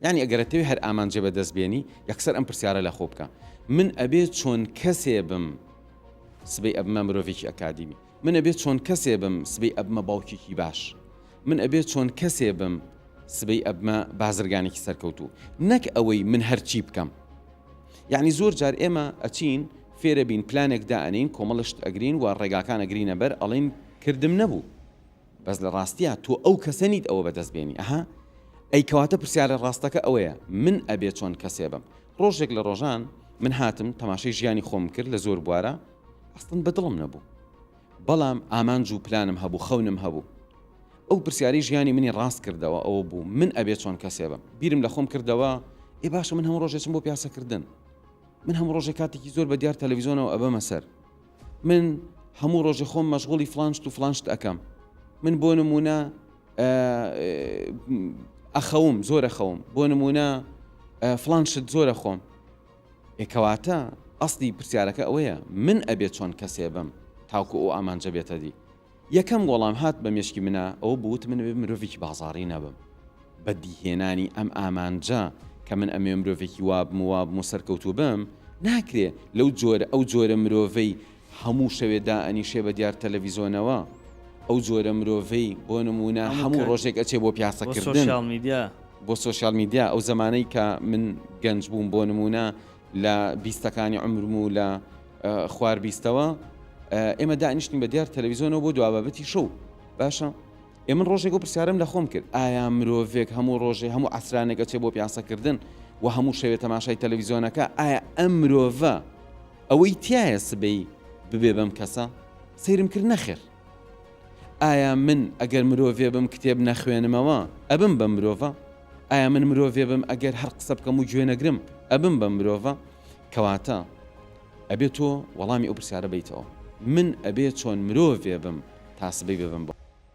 یعنی ئەگەرەتەوی هەر ئامانجێ بەدەست بێنی یەکسەر ئەم پرسیارە لە خۆ بکە من ئەبێت چۆن کەسێ بم سبەی ئەبمە مرۆڤێکی ئەکادیمی من ئەبێت چۆن کەسێ بم سبەی ئەبمە باوکێکی باش من ئەبێت چۆن کەسێ بم سبەی ئەبمە بازرگانێکی سەرکەوتوو نەک ئەوەی من هەرچی بکەم یعنی زۆر جار ئێمە ئەچین فێرە بین پلانێک دائنین کۆمەڵشت ئەگرین و ڕێگاکان ئەگرینە بەر ئەڵین کردم نەبوو بەس لە ڕاستیە تۆ ئەو کەسە نیت ئەوە بەدەست بێنی ئەها ئەی کەواتە پرسیارە ڕاستەکە ئەوەیە من ئەبێت چۆن کەسێ بم ڕۆژێک لە ڕۆژان من هاتم تەماشای ژیانی خۆم کرد لە زۆر بوارە ئەستن بەدڵم نەبوو بەڵام ئامانج و پلانم هەبوو خەونم هەبوو ئەو پرسیاری ژیانی منی ڕاست کردەوە ئەوە بوو من ئەبێت چۆن کەسێ بم بیرم لە خۆم کردەوە ئێ باشە من هەموو ڕۆژێکم بۆ پیاسەکردن من هەموو ڕۆژێک کاتێکی زۆر بە دیار تەلەڤیزۆنەوە ئەبەمە سەر من هەموو ڕۆژێ خۆم مەشغوڵی فلانشت و فلانشت ئەەکەم من بۆ نمونە ئەخەوم زۆر ئەخەوم بۆ نمونە فلانشت زۆر ئەخۆم ئێکەواتە ئەسڵی پرسیارەکە ئەوەیە من ئەبێت چۆن کەسێ بم تاوکو ئەو ئامانجە بێتە دی یەکەم وەڵام هات بە مێشکی منە ئەو بوت من بێ مرۆڤێکی بازاڕی نەبم بە دیهێنانی ئەم ئامانجە کە من ئەمێ مرۆڤێکی وابم و سەرکەوتوو بم ناکرێ لەو جۆرە ئەو جۆرە مرۆڤەی هەموو شەوێدا ئەنیشێ بە دیار تەلەڤیزۆنەوە ئەو جۆرە مرۆڤەی بۆ نمونە هەموو ڕۆژێک ئەچێ بۆ پیاسەکردن بۆ سۆشیال میدیا ئەو زمانەی کە من گەنج بووم بۆ نمونە لە بیستەکانی عمرم و لە خوار بیستەوە ئێمە دانیشتین بە دیار تەلەڤیزۆنەوە بۆ دوابەتی شەو باشە ئێمە ڕۆژێک و پرسیارم لە خۆم کرد ئایا مرۆڤێک هەموو ڕۆژێ هەموو ئەسرانێک ئەچێ بۆ پیاسەکردن و هەموو شەوێ تەماشای تەلەڤیزۆنەکە ئایا ئەم مرۆڤە ئەوەی تایە سبەی ببێ بەم کەسە سەیرم کرد نەخێر ئایا من ئەگەر مرۆڤێ بم کتێب نەخوێنمەوە ئەبم بە مرۆڤە ئایا من مرۆڤێ بم ئەگەر هەر قسە بکەم و گوێ نەگرم ئەبم بە مرۆڤە کەواتە ئەبێت تۆ وەڵامی ئەو پرسیارە بیتەوە من ئەبێت چۆن مرۆڤێ بم تا سبەی ببم بە